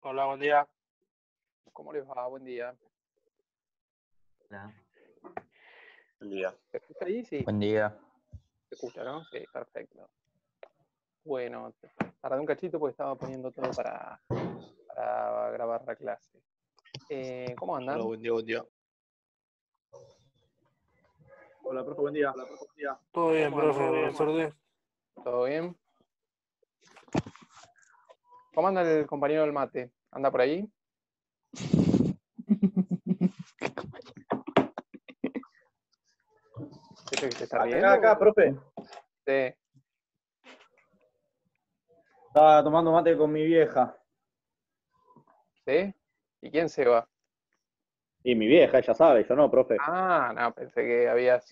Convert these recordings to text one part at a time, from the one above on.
Hola, buen día. ¿Cómo les va? Buen día. Hola. Buen día. ¿Se escucha ahí? Sí, Buen día. se escucha, ¿no? Sí, perfecto. Bueno, tardé un cachito porque estaba poniendo todo para grabar la clase. ¿Cómo andan? Hola, buen día, buen día. Hola, profe, buen día. Todo bien, ¿Cómo profe, andan? buenas tardes. ¿Todo bien? ¿Cómo anda el compañero del mate? ¿Anda por ahí? ¿Ese que se está riendo? Acá, profe. Sí. Estaba tomando mate con mi vieja. ¿Sí? ¿Y quién se va? Y mi vieja, ella sabe, yo no, profe. Ah, no, pensé que habías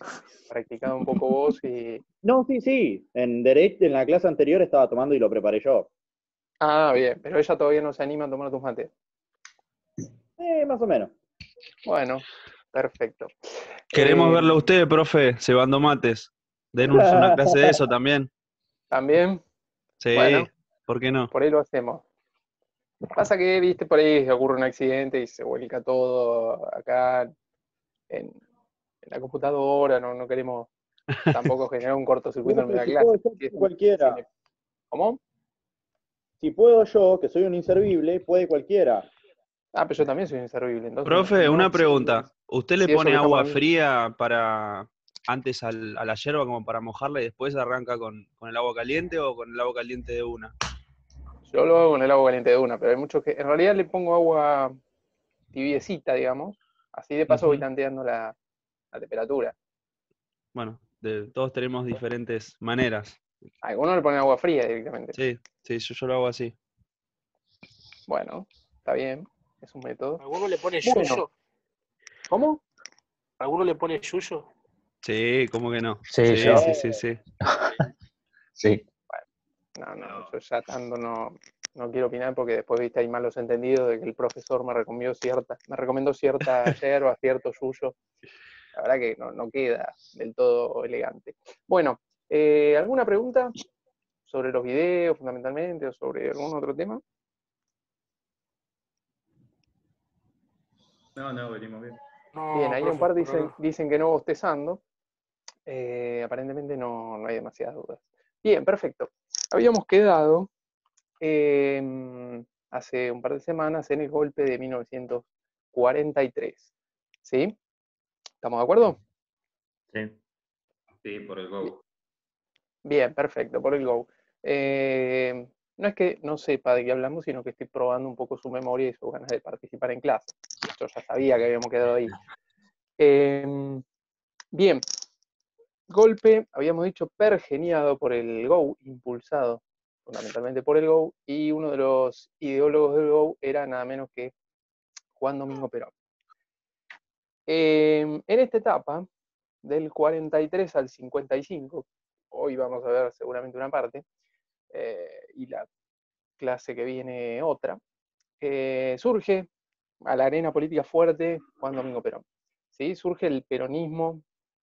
practicado un poco vos y... No, sí. En derecho, en la clase anterior estaba tomando y lo preparé yo. Ah, bien, pero ella todavía no se anima a tomar tus mates. Más o menos. Bueno, perfecto. Queremos verlo a usted, profe, cebando mates. Denos una clase de eso también. ¿También? Sí, Bueno, ¿por qué no? por ahí lo hacemos. Pasa que, viste, por ahí ocurre un accidente y se vuelca todo acá en la computadora, no queremos tampoco generar un cortocircuito en Profe, la si clase. puedo yo, puede cualquiera. ¿Cómo? Si puedo yo, que soy un inservible, puede cualquiera. Ah, pero yo también soy inservible, entonces Profe, no una sé pregunta. ¿Usted le si eso pone que estamos agua hablando- fría para antes a la yerba como para mojarla y después arranca con el agua caliente o con el agua caliente de una? Yo lo hago con el agua caliente de una, pero hay muchos que en realidad le pongo agua tibiecita, digamos, así de paso voy Ujú. tanteando la temperatura. Bueno, todos tenemos diferentes maneras. Algunos le ponen agua fría directamente. Sí, yo lo hago así. Bueno, está bien, es un método. ¿Alguno le pone Bueno. yuyo? ¿Cómo? ¿Alguno le pone yuyo? Sí, ¿cómo que no? Sí, yo. Sí. Sí. No, yo ya tanto no quiero opinar porque después, viste, hay malos entendidos de que el profesor me recomendó cierta yerba, cierto yuyo. La verdad que no queda del todo elegante. Bueno, ¿alguna pregunta sobre los videos fundamentalmente o sobre algún otro tema? No, venimos bien. No, Bien, ahí un profe, par por ahora. dicen que no bostezando. Aparentemente no hay demasiadas dudas. Bien, perfecto. Habíamos quedado hace un par de semanas en el golpe de 1943. ¿Sí? ¿Estamos de acuerdo? Sí, por el Go. Bien, perfecto, por el Go. No es que no sepa de qué hablamos, sino que estoy probando un poco su memoria y sus ganas de participar en clase. Yo ya sabía que habíamos quedado ahí. Bien, golpe, habíamos dicho, pergeniado por el Go, impulsado fundamentalmente por el Go, y uno de los ideólogos del Go era nada menos que Juan Domingo Perón. En esta etapa, del 43 al 55, hoy vamos a ver seguramente una parte, y la clase que viene otra, surge a la arena política fuerte Juan Domingo Perón. ¿Sí? Surge el peronismo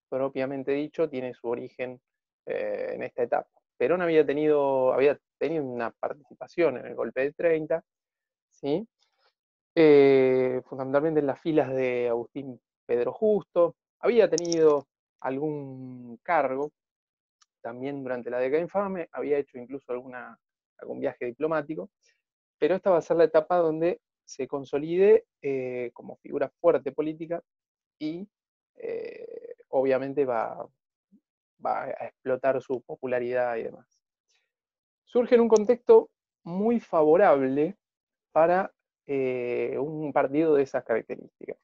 propiamente dicho, tiene su origen en esta etapa. Perón había tenido una participación en el golpe del 30, ¿sí? Fundamentalmente en las filas de Agustín Pedro Justo, había tenido algún cargo también durante la década infame, había hecho incluso algún viaje diplomático, pero esta va a ser la etapa donde se consolide como figura fuerte política y obviamente va a explotar su popularidad y demás. Surge en un contexto muy favorable para un partido de esas características.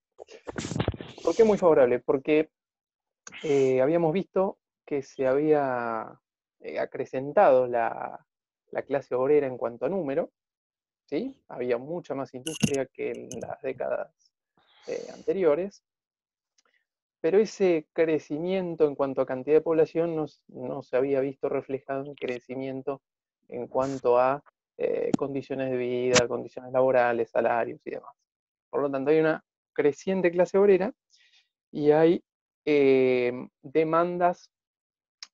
¿Por qué muy favorable? Porque habíamos visto que se había acrecentado la clase obrera en cuanto a número, ¿sí? Había mucha más industria que en las décadas anteriores, pero ese crecimiento en cuanto a cantidad de población no se había visto reflejado en crecimiento en cuanto a condiciones de vida, condiciones laborales, salarios y demás. Por lo tanto, hay una creciente clase obrera y hay demandas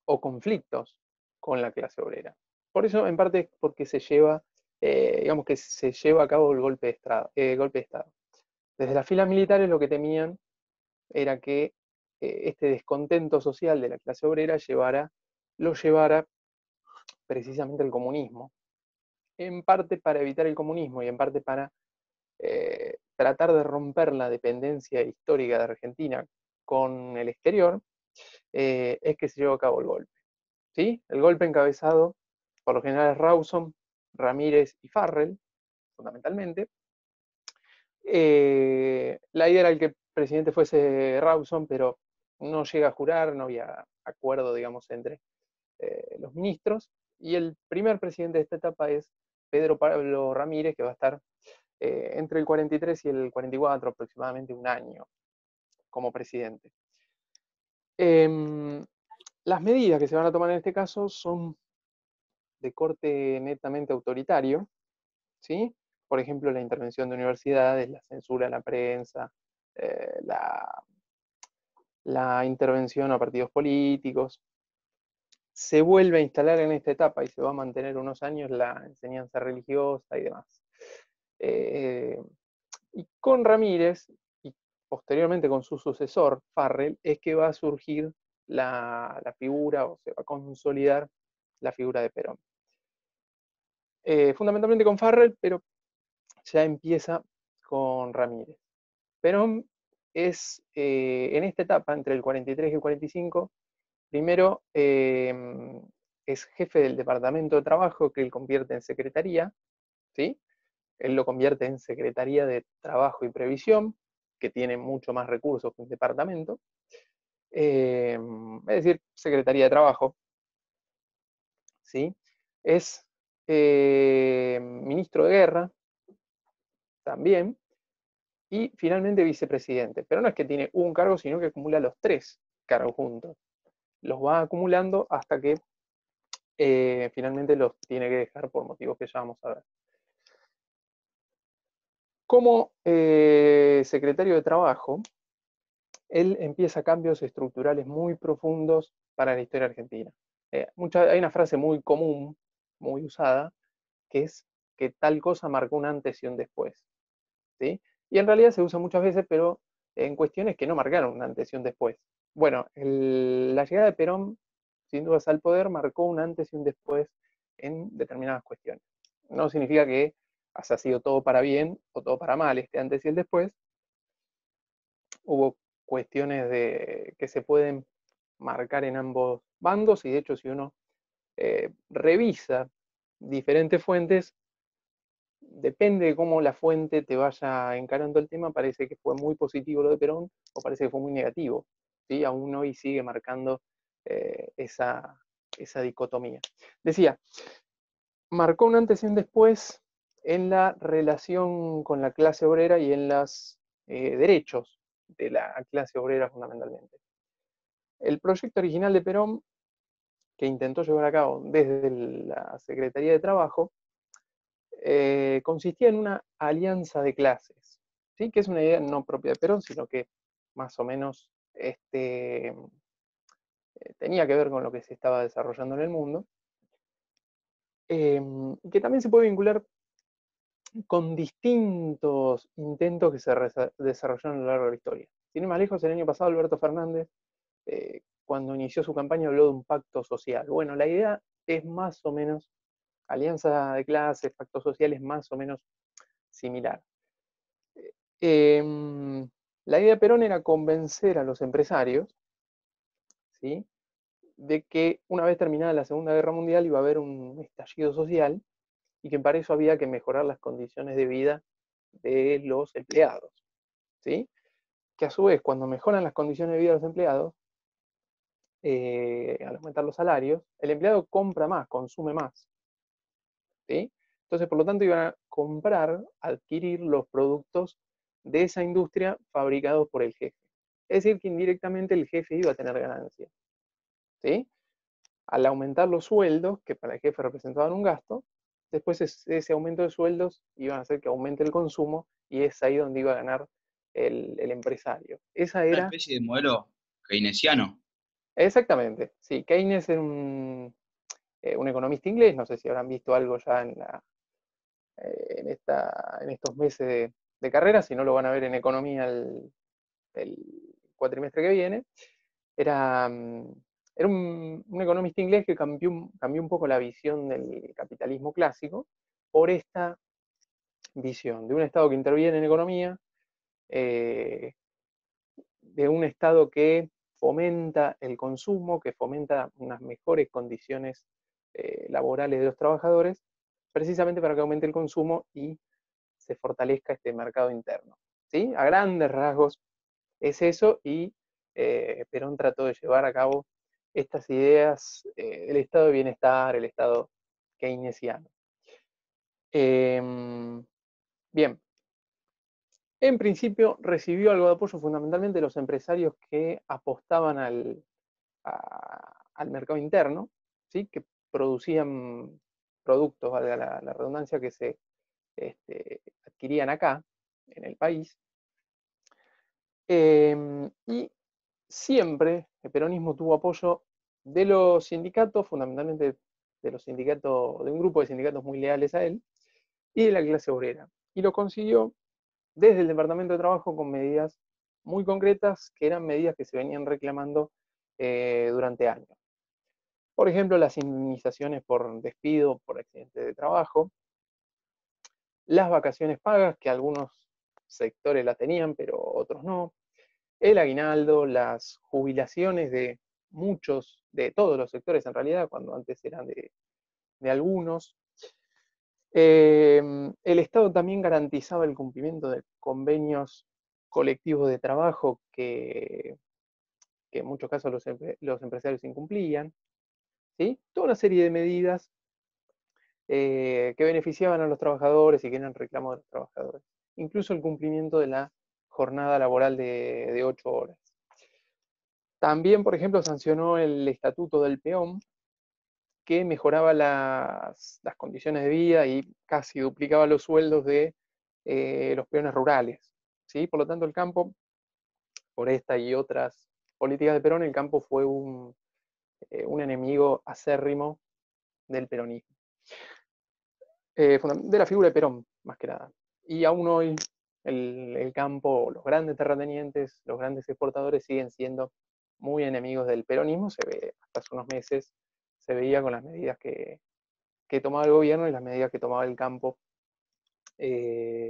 o conflictos con la clase obrera. Por eso, en parte, porque se lleva digamos que se lleva a cabo el golpe de Estado. Desde las filas militares lo que temían era que este descontento social de la clase obrera lo llevara precisamente al comunismo. En parte para evitar el comunismo y en parte para tratar de romper la dependencia histórica de Argentina con el exterior, es que se llevó a cabo el golpe. ¿Sí? El golpe encabezado por los generales Rawson, Ramírez y Farrell, fundamentalmente. La idea era que el presidente fuese Rawson, pero no llega a jurar, no había acuerdo, digamos, entre los ministros. Y el primer presidente de esta etapa es Pedro Pablo Ramírez, que va a estar entre el 43 y el 44, aproximadamente un año como presidente. Las medidas que se van a tomar en este caso son de corte netamente autoritario, ¿sí? Por ejemplo, la intervención de universidades, la censura a la prensa, la intervención a partidos políticos. Se vuelve a instalar en esta etapa y se va a mantener unos años la enseñanza religiosa y demás. Y con Ramírez, y posteriormente con su sucesor, Farrell, es que va a surgir la figura, o se va a consolidar la figura de Perón. Fundamentalmente con Farrell, pero ya empieza con Ramírez. Perón es, en esta etapa, entre el 43 y el 45, primero es jefe del Departamento de Trabajo, que él convierte en secretaría, ¿sí? Él lo convierte en Secretaría de Trabajo y Previsión, que tiene mucho más recursos que un departamento. Es decir, Secretaría de Trabajo, ¿sí? Es ministro de Guerra, también, y finalmente vicepresidente. Pero no es que tiene un cargo, sino que acumula los 3 cargos juntos. Los va acumulando hasta que finalmente los tiene que dejar por motivos que ya vamos a ver. Como secretario de Trabajo, él empieza cambios estructurales muy profundos para la historia argentina. Hay una frase muy común, muy usada, que es que tal cosa marcó un antes y un después. ¿Sí? Y en realidad se usa muchas veces, pero en cuestiones que no marcaron un antes y un después. Bueno, la llegada de Perón, sin dudas al poder, marcó un antes y un después en determinadas cuestiones. No significa que haya sido todo para bien o todo para mal este antes y el después. Hubo cuestiones que se pueden marcar en ambos bandos, y de hecho si uno revisa diferentes fuentes, depende de cómo la fuente te vaya encarando el tema, parece que fue muy positivo lo de Perón o parece que fue muy negativo. ¿Sí? Aún hoy sigue marcando esa dicotomía. Decía, marcó un antes y un después en la relación con la clase obrera y en los derechos de la clase obrera fundamentalmente. El proyecto original de Perón, que intentó llevar a cabo desde la Secretaría de Trabajo, consistía en una alianza de clases, ¿sí? Que es una idea no propia de Perón, sino que más o menos tenía que ver con lo que se estaba desarrollando en el mundo, que también se puede vincular con distintos intentos que se desarrollaron a lo largo de la historia. Sin ir más lejos, el año pasado Alberto Fernández, cuando inició su campaña, habló de un pacto social. Bueno, la idea es más o menos, alianza de clases, pacto social es más o menos similar. La idea de Perón era convencer a los empresarios, ¿sí?, de que una vez terminada la Segunda Guerra Mundial iba a haber un estallido social y que para eso había que mejorar las condiciones de vida de los empleados, ¿sí? Que a su vez, cuando mejoran las condiciones de vida de los empleados, al aumentar los salarios, el empleado compra más, consume más, ¿sí? Entonces, por lo tanto, iban a comprar, adquirir los productos de esa industria fabricados por el jefe. Es decir, que indirectamente el jefe iba a tener ganancias, ¿sí? Al aumentar los sueldos, que para el jefe representaban un gasto, después ese aumento de sueldos iba a hacer que aumente el consumo y es ahí donde iba a ganar el empresario. Esa Una era... especie de modelo keynesiano. Exactamente, sí. Keynes era un economista inglés, no sé si habrán visto algo ya en estos meses de carrera, si no lo van a ver en economía el cuatrimestre que viene. Era un economista inglés que cambió un poco la visión del capitalismo clásico por esta visión de un Estado que interviene en economía, de un Estado que fomenta el consumo, que fomenta unas mejores condiciones laborales de los trabajadores, precisamente para que aumente el consumo y se fortalezca este mercado interno. ¿Sí? A grandes rasgos es eso, y Perón trató de llevar a cabo estas ideas del estado de bienestar, el estado keynesiano. Bien, en principio recibió algo de apoyo fundamentalmente de los empresarios que apostaban al mercado interno, ¿sí? Que producían productos, valga la redundancia, que se adquirían acá, en el país. Y siempre el peronismo tuvo apoyo de los sindicatos, fundamentalmente de un grupo de sindicatos muy leales a él, y de la clase obrera. Y lo consiguió desde el Departamento de Trabajo con medidas muy concretas, que eran medidas que se venían reclamando durante años. Por ejemplo, las indemnizaciones por despido, por accidente de trabajo, las vacaciones pagas, que algunos sectores las tenían, pero otros no, el aguinaldo, las jubilaciones de todos los sectores en realidad, cuando antes eran de algunos. El Estado también garantizaba el cumplimiento de convenios colectivos de trabajo que en muchos casos los empresarios incumplían, ¿sí? Toda una serie de medidas que beneficiaban a los trabajadores y que eran reclamos de los trabajadores. Incluso el cumplimiento de la jornada laboral de 8 horas. También, por ejemplo, sancionó el Estatuto del Peón, que mejoraba las condiciones de vida y casi duplicaba los sueldos de los peones rurales, ¿sí? Por lo tanto, el campo, por esta y otras políticas de Perón, el campo fue un enemigo acérrimo del peronismo. De la figura de Perón, más que nada. Y aún hoy el campo, los grandes terratenientes, los grandes exportadores siguen siendo muy enemigos del peronismo. Se ve, hasta hace unos meses, se veía con las medidas que tomaba el gobierno y las medidas que tomaba el campo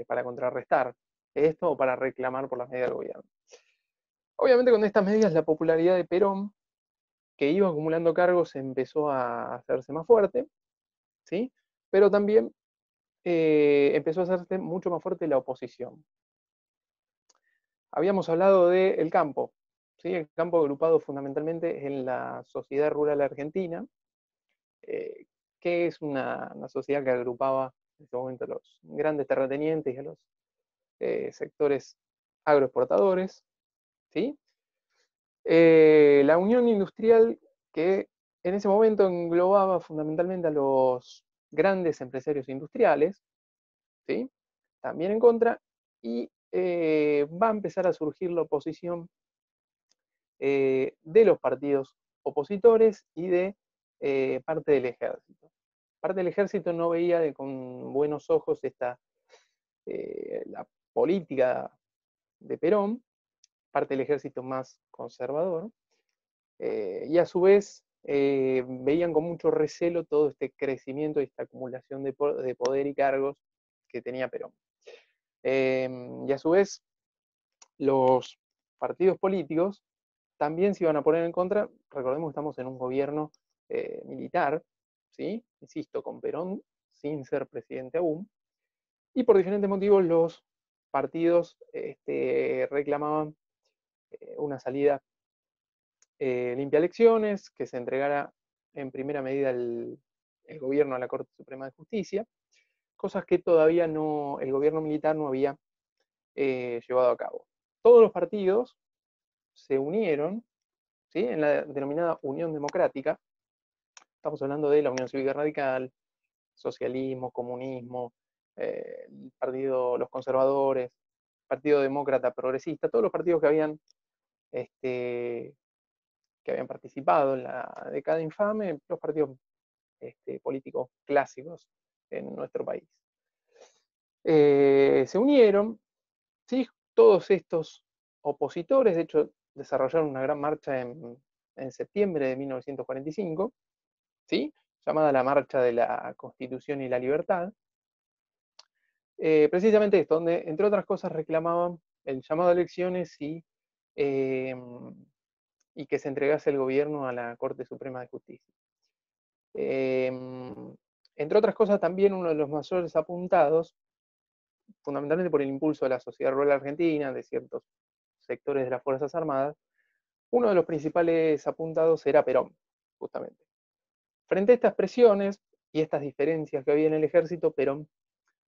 para contrarrestar esto o para reclamar por las medidas del gobierno. Obviamente con estas medidas la popularidad de Perón, que iba acumulando cargos, empezó a hacerse más fuerte, ¿sí? Pero también empezó a hacerse mucho más fuerte la oposición. Habíamos hablado del campo, ¿sí? El campo agrupado fundamentalmente en la sociedad rural argentina, que es una sociedad que agrupaba en ese momento a los grandes terratenientes y a los sectores agroexportadores, ¿sí? La unión industrial, que en ese momento englobaba fundamentalmente a los grandes empresarios industriales, ¿sí? También en contra, y va a empezar a surgir la oposición de los partidos opositores y de parte del ejército. Parte del ejército no veía con buenos ojos la política de Perón, parte del ejército más conservador, y a su vez veían con mucho recelo todo este crecimiento y esta acumulación de poder y cargos que tenía Perón. Y a su vez, los partidos políticos también se iban a poner en contra. Recordemos que estamos en un gobierno militar, ¿sí? Insisto, con Perón sin ser presidente aún, y por diferentes motivos los partidos reclamaban una salida limpia a elecciones, que se entregara en primera medida el gobierno a la Corte Suprema de Justicia, cosas que todavía el gobierno militar no había llevado a cabo. Todos los partidos se unieron, ¿sí? En la denominada Unión Democrática. Estamos hablando de la Unión Cívica Radical, socialismo, comunismo, los conservadores, Partido Demócrata Progresista, todos los partidos que habían participado en la década infame, los partidos políticos clásicos en nuestro país. Se unieron, ¿sí? Todos estos opositores, de hecho, desarrollaron una gran marcha en septiembre de 1945, ¿sí? Llamada la Marcha de la Constitución y la Libertad. Precisamente esto, donde, entre otras cosas, reclamaban el llamado a elecciones y que se entregase el gobierno a la Corte Suprema de Justicia. Entre otras cosas, también uno de los mayores apuntados, fundamentalmente por el impulso de la sociedad rural argentina, de ciertos sectores de las Fuerzas Armadas, uno de los principales apuntados era Perón, justamente. Frente a estas presiones y estas diferencias que había en el ejército, Perón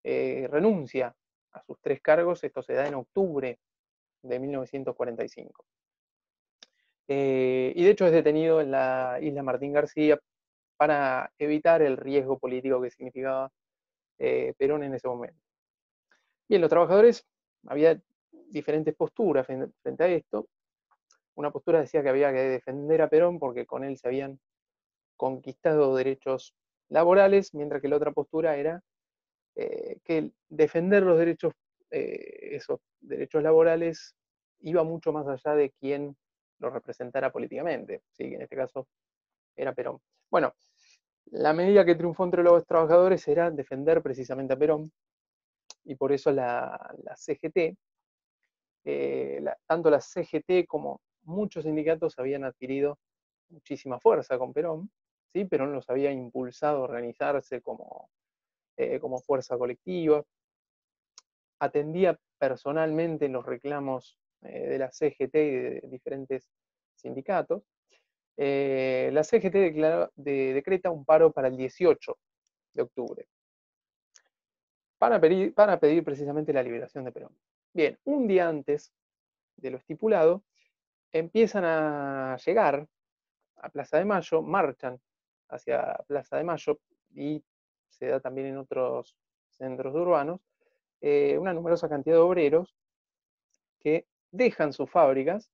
renuncia a sus 3 cargos, esto se da en octubre de 1945. Y de hecho es detenido en la isla Martín García para evitar el riesgo político que significaba Perón en ese momento. Bien, los trabajadores, había diferentes posturas frente a esto. Una postura decía que había que defender a Perón porque con él se habían conquistado derechos laborales, mientras que la otra postura era que defender los derechos, esos derechos laborales, iba mucho más allá de quien lo representara políticamente, ¿sí? Que en este caso era Perón. Bueno, la medida que triunfó entre los trabajadores era defender precisamente a Perón, y por eso la CGT, tanto la CGT como muchos sindicatos habían adquirido muchísima fuerza con Perón, ¿sí? Perón los había impulsado a organizarse como fuerza colectiva, atendía personalmente los reclamos de la CGT y de diferentes sindicatos. La CGT decreta un paro para el 18 de octubre, para pedir precisamente la liberación de Perón. Bien, un día antes de lo estipulado, empiezan a llegar a Plaza de Mayo, marchan hacia Plaza de Mayo, y se da también en otros centros urbanos, una numerosa cantidad de obreros que dejan sus fábricas,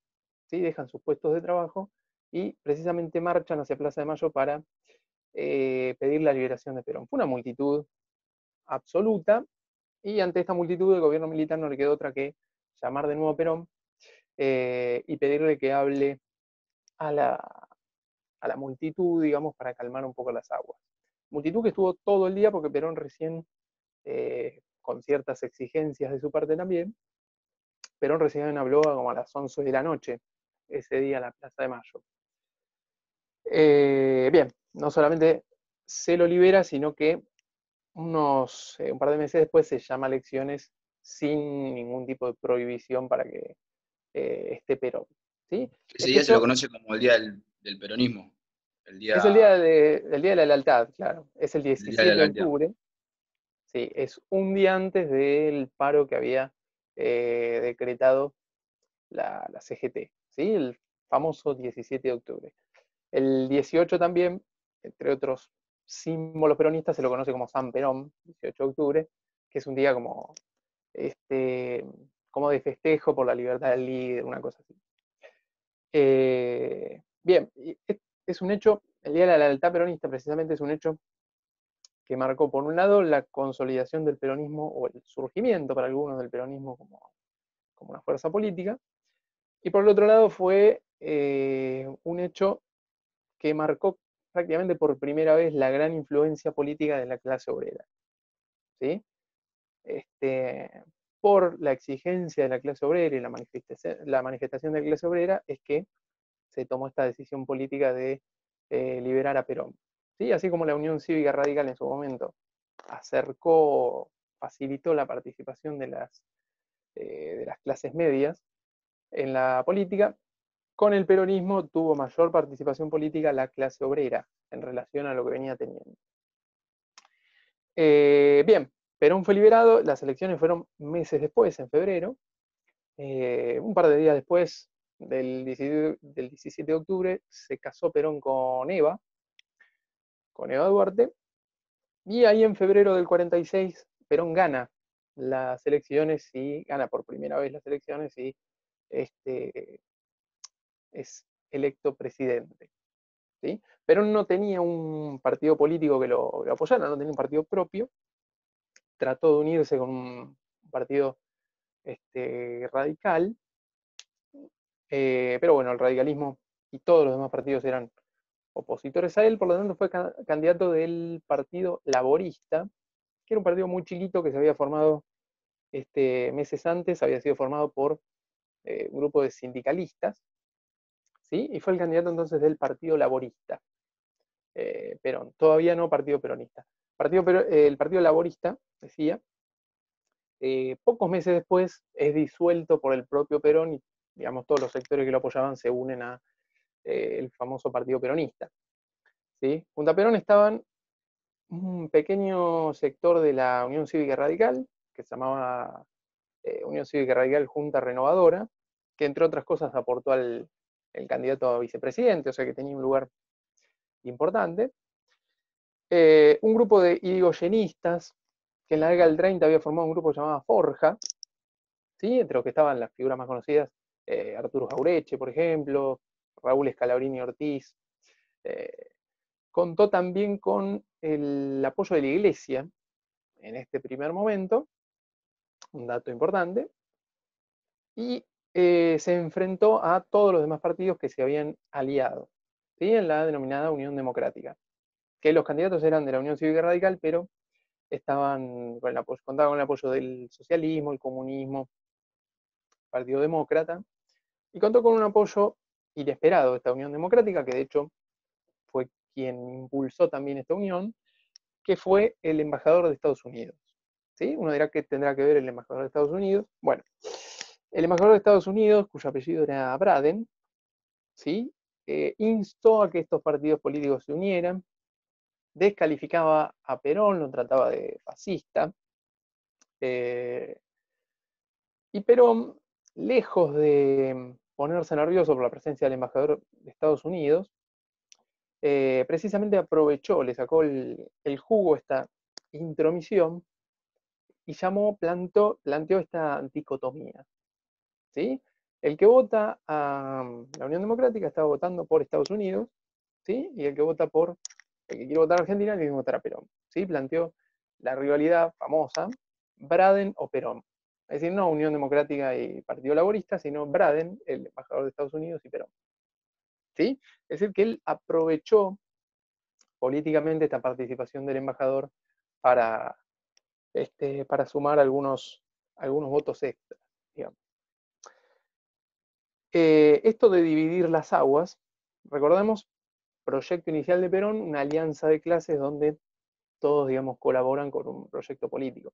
¿sí? Dejan sus puestos de trabajo y precisamente marchan hacia Plaza de Mayo para pedir la liberación de Perón. Fue una multitud absoluta, y ante esta multitud el gobierno militar no le quedó otra que llamar de nuevo a Perón y pedirle que hable a la multitud, digamos, para calmar un poco las aguas. Multitud que estuvo todo el día porque Perón recién, con ciertas exigencias de su parte también, Perón recién habló como a las 11 de la noche, ese día en la Plaza de Mayo. Bien, no solamente se lo libera, sino que un par de meses después se llama a elecciones sin ningún tipo de prohibición para que esté Perón, ¿sí? Ese día se lo conoce como el día del peronismo. Es el día de la lealtad, claro. Es el día 17 de la de octubre. Sí, es un día antes del paro que había decretado la CGT, ¿sí? El famoso 17 de octubre. El 18 también, entre otros símbolos peronistas, se lo conoce como San Perón, 18 de octubre, que es un día como de festejo por la libertad del líder, una cosa así. Bien, es un hecho, el Día de la Lealtad Peronista precisamente es un hecho que marcó, por un lado, la consolidación del peronismo, o el surgimiento para algunos del peronismo como una fuerza política, y por el otro lado fue un hecho que marcó prácticamente por primera vez la gran influencia política de la clase obrera, ¿sí? Por la exigencia de la clase obrera y la manifestación de la clase obrera es que se tomó esta decisión política de liberar a Perón, ¿sí? Así como la Unión Cívica Radical en su momento facilitó la participación de las clases medias en la política, con el peronismo tuvo mayor participación política la clase obrera en relación a lo que venía teniendo. Bien, Perón fue liberado, las elecciones fueron meses después, en febrero. Un par de días después del 17 de octubre se casó Perón con Eva Duarte, y ahí en febrero del 46 Perón gana las elecciones y gana por primera vez las elecciones y es electo presidente, ¿sí? Perón no tenía un partido político que lo apoyara, no tenía un partido propio, trató de unirse con un partido radical, pero bueno, el radicalismo y todos los demás partidos eran opositores a él, por lo tanto fue candidato del Partido Laborista, que era un partido muy chiquito que se había formado meses antes, había sido formado por un grupo de sindicalistas, ¿sí? Y fue el candidato entonces del Partido Laborista. Perón, todavía no Partido Peronista. El Partido Laborista, decía, pocos meses después es disuelto por el propio Perón y, digamos, todos los sectores que lo apoyaban se unen a el famoso Partido Peronista. ¿Sí? Junto a Perón estaban un pequeño sector de la Unión Cívica Radical, que se llamaba Unión Cívica Radical Junta Renovadora, que entre otras cosas aportó el candidato a vicepresidente, o sea que tenía un lugar importante. Un grupo de irigoyenistas, que en la década del 30 había formado un grupo llamado Forja, ¿sí? Entre los que estaban las figuras más conocidas, Arturo Jaureche, por ejemplo, Raúl Scalabrini Ortiz. Contó también con el apoyo de la Iglesia en este primer momento, un dato importante, y se enfrentó a todos los demás partidos que se habían aliado, ¿sí? En la denominada Unión Democrática, que los candidatos eran de la Unión Cívica Radical, pero contaban con el apoyo del socialismo, el comunismo, Partido Demócrata, y contó con un apoyo inesperado de esta Unión Democrática, que de hecho fue quien impulsó también esta unión, que fue el embajador de Estados Unidos. ¿Sí? Uno dirá que tendrá que ver el embajador de Estados Unidos. Bueno, el embajador de Estados Unidos, cuyo apellido era Braden, ¿sí? Instó a que estos partidos políticos se unieran, descalificaba a Perón, lo trataba de fascista, y Perón, lejos de ponerse nervioso por la presencia del embajador de Estados Unidos, precisamente aprovechó, le sacó el jugo a esta intromisión y planteó esta dicotomía. ¿Sí? El que vota a la Unión Democrática está votando por Estados Unidos, ¿sí? Y el que quiere votar a Argentina tiene que votar a Perón. ¿Sí? Planteó la rivalidad famosa, Braden o Perón. Es decir, no Unión Democrática y Partido Laborista, sino Braden, el embajador de Estados Unidos, y Perón. ¿Sí? Es decir, que él aprovechó políticamente esta participación del embajador para sumar algunos votos extras, digamos. Esto de dividir las aguas, recordemos, proyecto inicial de Perón, una alianza de clases donde todos, digamos, colaboran con un proyecto político.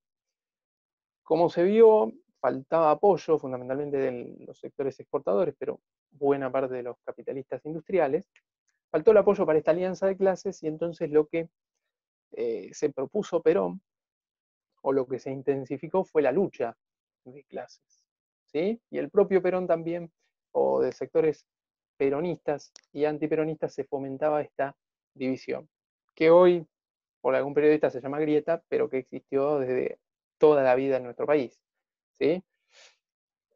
Como se vio, faltaba apoyo fundamentalmente de los sectores exportadores, pero buena parte de los capitalistas industriales. Faltó el apoyo para esta alianza de clases y entonces lo que se propuso Perón, o lo que se intensificó, fue la lucha de clases. ¿Sí? Y el propio Perón también, o de sectores peronistas y antiperonistas, se fomentaba esta división, que hoy, por algún periodista, se llama grieta, pero que existió desde toda la vida en nuestro país. ¿Sí?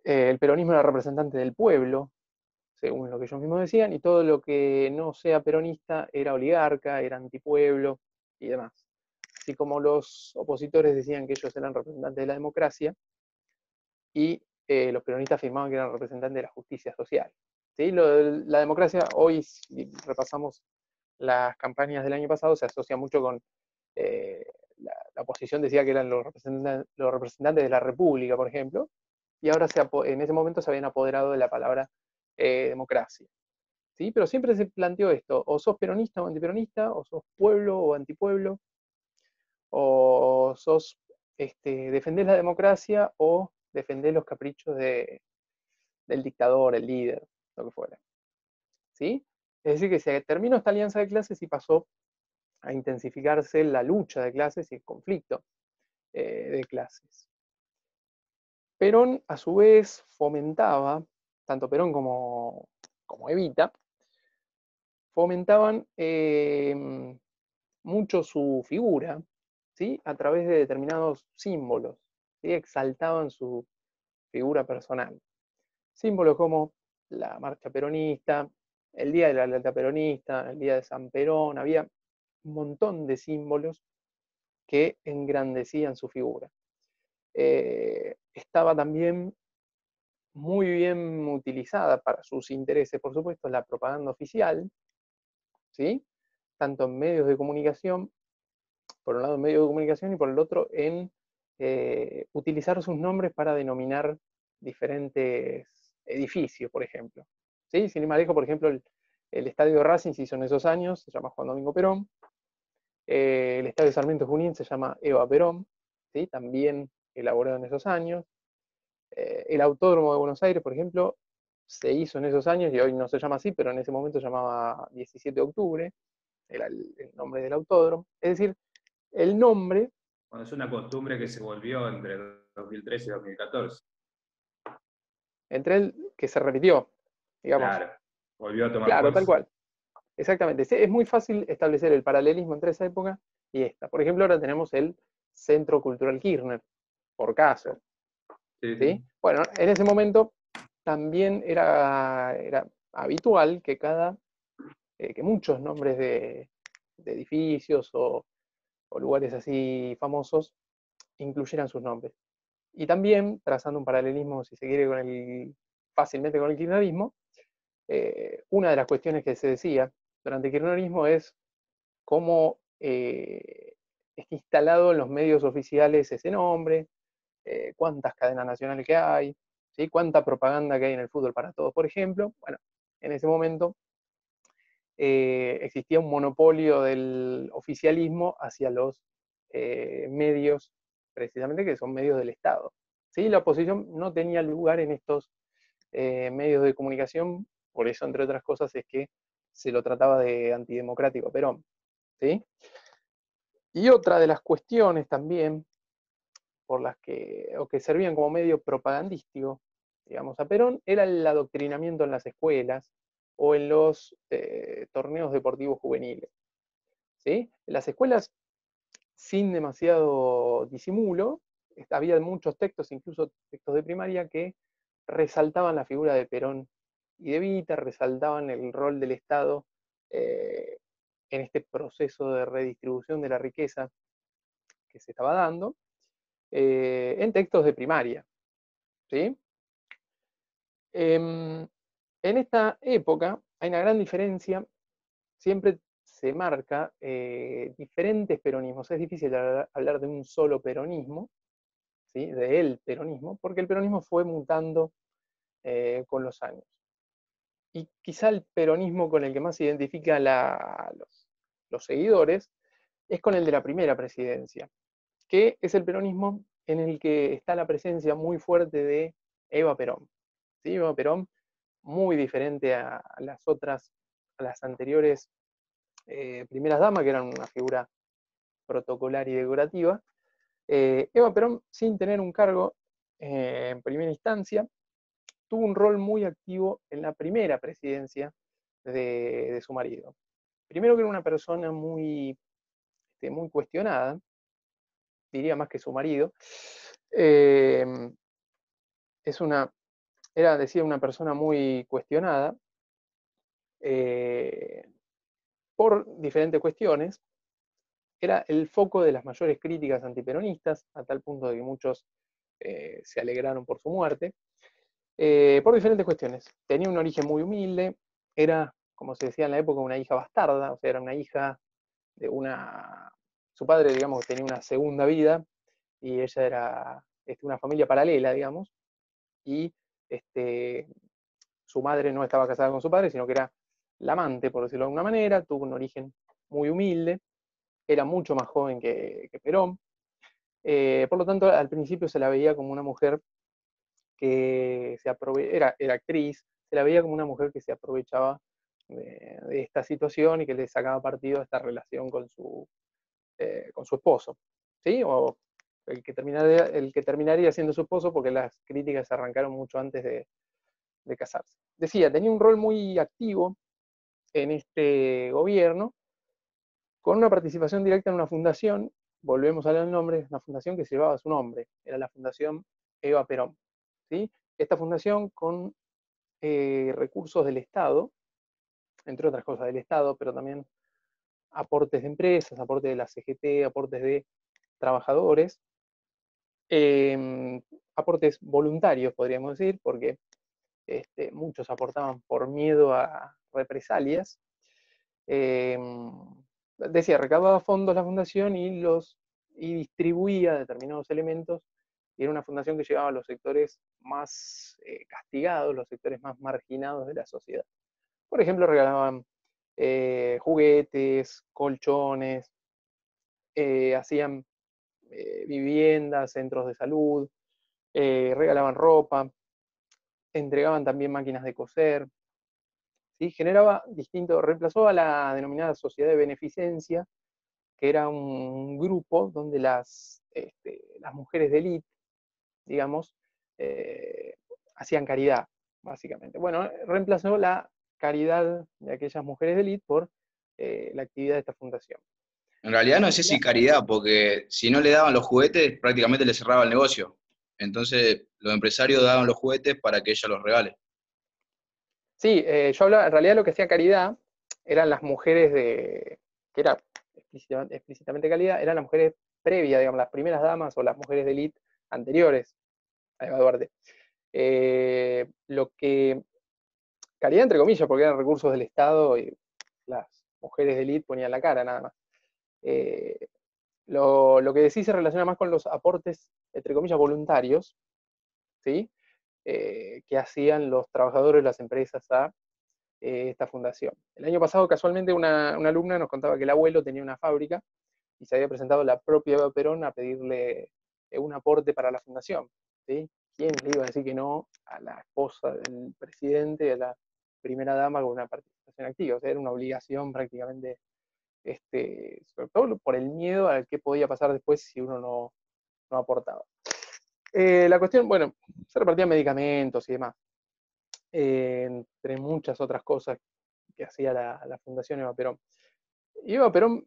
El peronismo era representante del pueblo, según lo que ellos mismos decían, y todo lo que no sea peronista era oligarca, era antipueblo y demás. Así como los opositores decían que ellos eran representantes de la democracia, y los peronistas afirmaban que eran representantes de la justicia social. ¿Sí? La democracia, hoy, si repasamos las campañas del año pasado, se asocia mucho con la oposición, decía que eran los representantes de la República, por ejemplo, y ahora en ese momento se habían apoderado de la palabra democracia. ¿Sí? Pero siempre se planteó esto: o sos peronista o antiperonista, o sos pueblo o antipueblo, o defendés la democracia o defendés los caprichos del dictador, el líder, lo que fuera. ¿Sí? Es decir, que se terminó esta alianza de clases y pasó a intensificarse la lucha de clases y el conflicto de clases. Perón, a su vez, fomentaba, tanto Perón como Evita, fomentaban mucho su figura, ¿sí? A través de determinados símbolos, ¿sí? Exaltaban su figura personal. Símbolos como la marcha peronista, el día de la lealtad peronista, el día de San Perón, había un montón de símbolos que engrandecían su figura. Estaba también muy bien utilizada para sus intereses, por supuesto, la propaganda oficial, ¿sí? Tanto en medios de comunicación, por un lado en medios de comunicación y por el otro en utilizar sus nombres para denominar diferentes edificios, por ejemplo. ¿Sí? Sin ir más lejos, por ejemplo, el estadio de Racing se hizo en esos años, se llama Juan Domingo Perón. El estadio de Sarmiento Junín se llama Eva Perón, ¿sí? También elaborado en esos años. El Autódromo de Buenos Aires, por ejemplo, se hizo en esos años y hoy no se llama así, pero en ese momento se llamaba 17 de octubre, era el nombre del autódromo. Es decir, el nombre... Bueno, es una costumbre que se volvió entre 2013 y 2014. entre el que se repitió, digamos. Claro, volvió a tomar Claro, fuerza. tal cual. Exactamente. Es muy fácil establecer el paralelismo entre esa época y esta. Por ejemplo, ahora tenemos el Centro Cultural Kirchner, por caso. Sí, ¿Sí? sí. Bueno, en ese momento también era habitual que que muchos nombres de edificios o lugares así famosos incluyeran sus nombres. Y también, trazando un paralelismo, si se quiere, fácilmente con el kirchnerismo, una de las cuestiones que se decía durante el kirchnerismo es cómo está instalado en los medios oficiales ese nombre, cuántas cadenas nacionales que hay, ¿sí? Cuánta propaganda que hay en el fútbol para todos, por ejemplo. Bueno, en ese momento existía un monopolio del oficialismo hacia los medios, precisamente que son medios del Estado. ¿Sí? La oposición no tenía lugar en estos medios de comunicación, por eso, entre otras cosas, es que se lo trataba de antidemocrático a Perón. ¿Sí? Y otra de las cuestiones también por las que servían como medio propagandístico, digamos, a Perón, era el adoctrinamiento en las escuelas o en los torneos deportivos juveniles. ¿Sí? En las escuelas, sin demasiado disimulo, había muchos textos, incluso textos de primaria, que resaltaban la figura de Perón y de Evita, resaltaban el rol del Estado en este proceso de redistribución de la riqueza que se estaba dando, en textos de primaria. ¿Sí? En esta época hay una gran diferencia, siempre se marca diferentes peronismos. Es difícil hablar de un solo peronismo, ¿sí? De el peronismo, porque el peronismo fue mutando con los años. Y quizá el peronismo con el que más se identifica los seguidores es con el de la primera presidencia, que es el peronismo en el que está la presencia muy fuerte de Eva Perón. ¿Sí? Eva Perón, muy diferente a las anteriores primeras damas, que eran una figura protocolar y decorativa. Eva Perón, sin tener un cargo en primera instancia, tuvo un rol muy activo en la primera presidencia de su marido. Primero que era una persona muy cuestionada, diría más que su marido. Decía, una persona muy cuestionada por diferentes cuestiones. Era el foco de las mayores críticas antiperonistas, a tal punto de que muchos se alegraron por su muerte, por diferentes cuestiones. Tenía un origen muy humilde, era, como se decía en la época, una hija bastarda, o sea, era una hija de su padre, digamos, tenía una segunda vida, y ella era una familia paralela, digamos, y su madre no estaba casada con su padre, sino que era la amante, por decirlo de alguna manera, tuvo un origen muy humilde, era mucho más joven que Perón, por lo tanto, al principio se la veía como una mujer que era actriz, se la veía como una mujer que se aprovechaba de esta situación y que le sacaba partido a esta relación con su esposo, ¿sí? O el que terminaría siendo su esposo, porque las críticas arrancaron mucho antes de casarse. Decía, tenía un rol muy activo en este gobierno, con una participación directa en una fundación, volvemos a leer el nombre, una fundación que llevaba su nombre, era la Fundación Eva Perón. ¿Sí? Esta fundación, con recursos del Estado, entre otras cosas del Estado, pero también aportes de empresas, aportes de la CGT, aportes de trabajadores, aportes voluntarios, podríamos decir, porque muchos aportaban por miedo a represalias. Decía, recaudaba fondos la fundación y distribuía determinados elementos, y era una fundación que llegaba a los sectores más castigados, los sectores más marginados de la sociedad. Por ejemplo, regalaban juguetes, colchones, hacían viviendas, centros de salud, regalaban ropa, entregaban también máquinas de coser, ¿sí? Reemplazó a la denominada sociedad de beneficencia, que era un grupo donde las mujeres de élite, digamos, hacían caridad, básicamente. Bueno, reemplazó la caridad de aquellas mujeres de élite por la actividad de esta fundación. En realidad no sé si caridad, porque si no le daban los juguetes, prácticamente le cerraba el negocio. Entonces, los empresarios daban los juguetes para que ella los regale. Sí, yo hablaba, en realidad lo que hacía caridad eran las mujeres que era explícitamente caridad, eran las mujeres previas, digamos, las primeras damas o las mujeres de élite anteriores a Eva Duarte. Lo que, caridad entre comillas, porque eran recursos del Estado y las mujeres de élite ponían la cara, nada más. Lo que decís se relaciona más con los aportes, entre comillas, voluntarios, ¿sí? Que hacían los trabajadores de las empresas a esta fundación. El año pasado, casualmente, una alumna nos contaba que el abuelo tenía una fábrica y se había presentado la propia Eva Perón a pedirle un aporte para la fundación, ¿sí? ¿Quién le iba a decir que no a la esposa del presidente, a la primera dama con una participación activa? O sea, era una obligación prácticamente, sobre todo por el miedo al que podía pasar después si uno no aportaba. La cuestión, bueno, se repartían medicamentos y demás, entre muchas otras cosas que hacía la Fundación Eva Perón. Y Eva Perón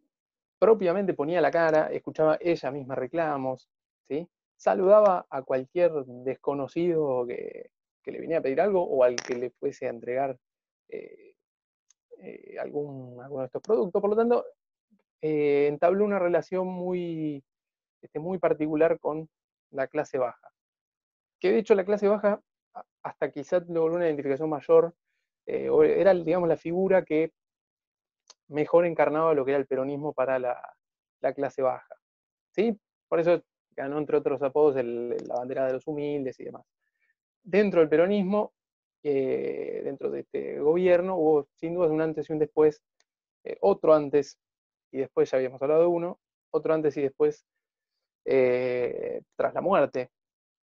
propiamente ponía la cara, escuchaba ella misma reclamos, ¿sí? Saludaba a cualquier desconocido que le venía a pedir algo o al que le fuese a entregar alguno de estos productos. Por lo tanto, entabló una relación muy particular con la clase baja. Que de hecho la clase baja, hasta quizás logró una identificación mayor, era, digamos, la figura que mejor encarnaba lo que era el peronismo para la clase baja, ¿sí? Por eso ganó, entre otros apodos, la bandera de los humildes y demás. Dentro del peronismo, dentro de este gobierno, hubo sin duda un antes y un después, otro antes y después, ya habíamos hablado de uno, otro antes y después tras la muerte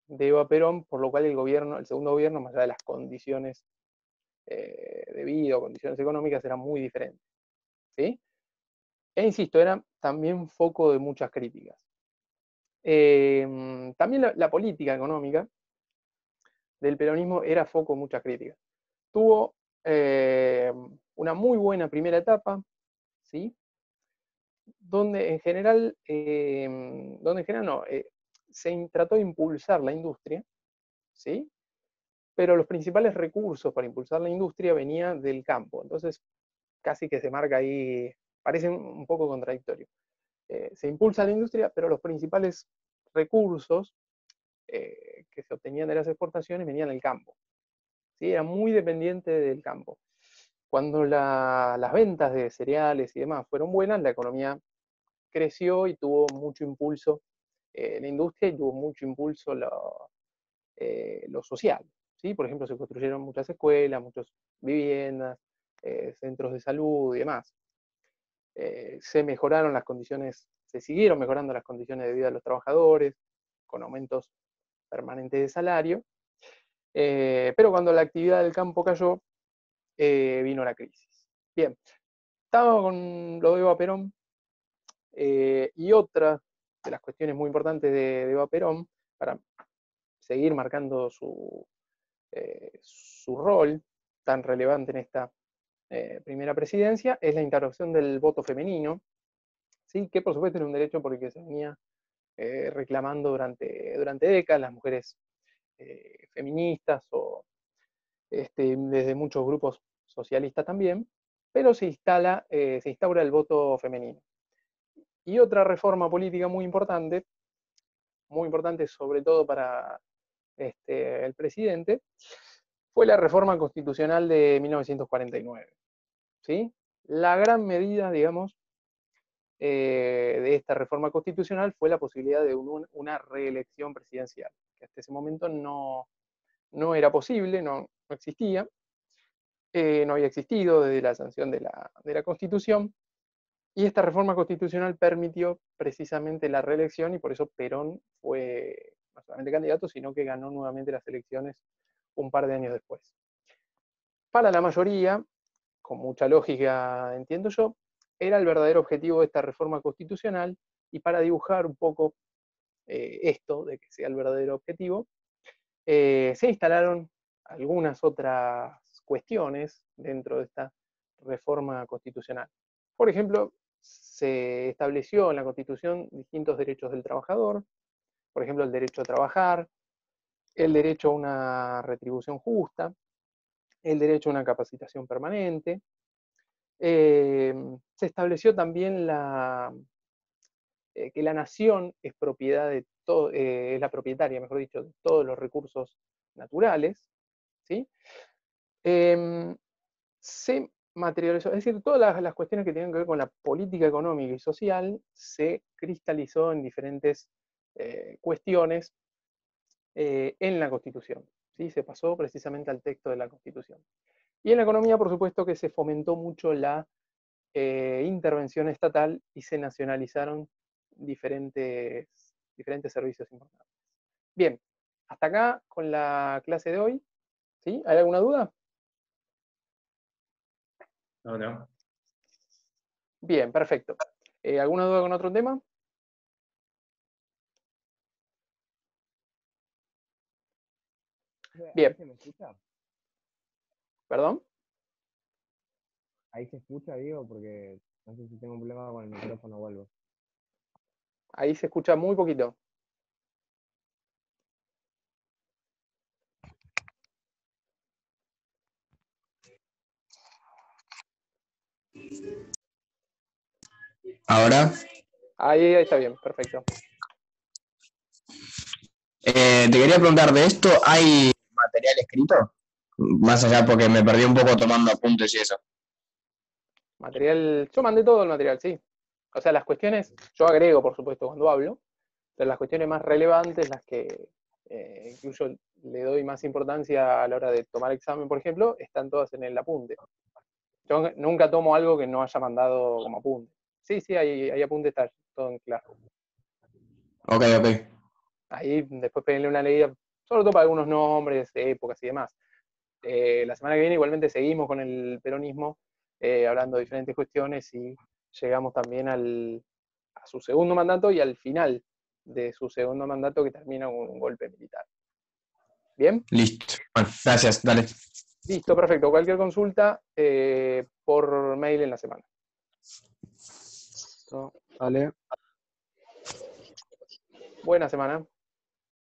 de Eva Perón, por lo cual el segundo gobierno, más allá de las condiciones de vida o condiciones económicas, eran muy diferentes, ¿sí? E insisto, era también foco de muchas críticas. También la política económica del peronismo era foco de muchas críticas. Tuvo una muy buena primera etapa, ¿sí? Donde en general se trató de impulsar la industria, ¿sí? Pero los principales recursos para impulsar la industria venían del campo. Entonces, casi que se marca ahí, parece un poco contradictorio. Se impulsa la industria, pero los principales recursos que se obtenían de las exportaciones venían del campo, ¿sí? Era muy dependiente del campo. Cuando las ventas de cereales y demás fueron buenas, la economía creció y tuvo mucho impulso la industria, y tuvo mucho impulso lo social, ¿sí? Por ejemplo, se construyeron muchas escuelas, muchas viviendas, centros de salud y demás. Se mejoraron las condiciones, se siguieron mejorando las condiciones de vida de los trabajadores, con aumentos permanentes de salario, pero cuando la actividad del campo cayó, vino la crisis. Bien, estaba con lo de Eva Perón, y otra de las cuestiones muy importantes de Eva Perón, para seguir marcando su rol tan relevante en esta primera presidencia, es la introducción del voto femenino, ¿sí? Que por supuesto era un derecho por el que se venía reclamando durante décadas las mujeres feministas o desde muchos grupos socialistas también, pero se instaura el voto femenino. Y otra reforma política muy importante sobre todo para el presidente, fue la reforma constitucional de 1949. ¿Sí? La gran medida, digamos, de esta reforma constitucional fue la posibilidad de una reelección presidencial, que hasta ese momento no era posible, no existía, no había existido desde la sanción de la Constitución, y esta reforma constitucional permitió precisamente la reelección, y por eso Perón fue no solamente candidato, sino que ganó nuevamente las elecciones un par de años después. Para la mayoría, con mucha lógica entiendo yo, era el verdadero objetivo de esta reforma constitucional, y para dibujar un poco esto de que sea el verdadero objetivo, se instalaron algunas otras cuestiones dentro de esta reforma constitucional. Por ejemplo, se estableció en la Constitución distintos derechos del trabajador, por ejemplo, el derecho a trabajar, el derecho a una retribución justa, el derecho a una capacitación permanente. Se estableció también que la nación es propiedad de todo, es la propietaria, mejor dicho, de todos los recursos naturales, ¿sí? Se materializó, es decir, todas las cuestiones que tienen que ver con la política económica y social se cristalizó en diferentes cuestiones en la Constitución, ¿sí? Se pasó precisamente al texto de la Constitución. Y en la economía, por supuesto, que se fomentó mucho la intervención estatal y se nacionalizaron diferentes servicios importantes. Bien, hasta acá con la clase de hoy. ¿Sí? ¿Hay alguna duda? No. Bien, perfecto. ¿Alguna duda con otro tema? Bien. ¿Ahí se me escucha? ¿Perdón? ¿Ahí se escucha, digo? Porque no sé si tengo un problema con el micrófono o algo. Ahí se escucha muy poquito. Ahora, Ahí está bien, perfecto. te quería preguntar, ¿de esto hay material escrito? Más allá porque me perdí un poco tomando apuntes y eso. Material, yo mandé todo el material, sí. O sea, las cuestiones, yo agrego, por supuesto, cuando hablo, pero las cuestiones más relevantes, las que incluso le doy más importancia a la hora de tomar examen, por ejemplo, están todas en el apunte. Yo nunca tomo algo que no haya mandado como apunte. Sí, hay apunte, está todo en claro. Ok. Ahí después pedirle una leída, sobre todo para algunos nombres, épocas y demás. La semana que viene igualmente seguimos con el peronismo, hablando de diferentes cuestiones, y llegamos también a su segundo mandato y al final de su segundo mandato, que termina con un golpe militar. ¿Bien? Listo. Bueno, gracias, dale. Listo, perfecto. Cualquier consulta por mail en la semana. Dale. Buena semana.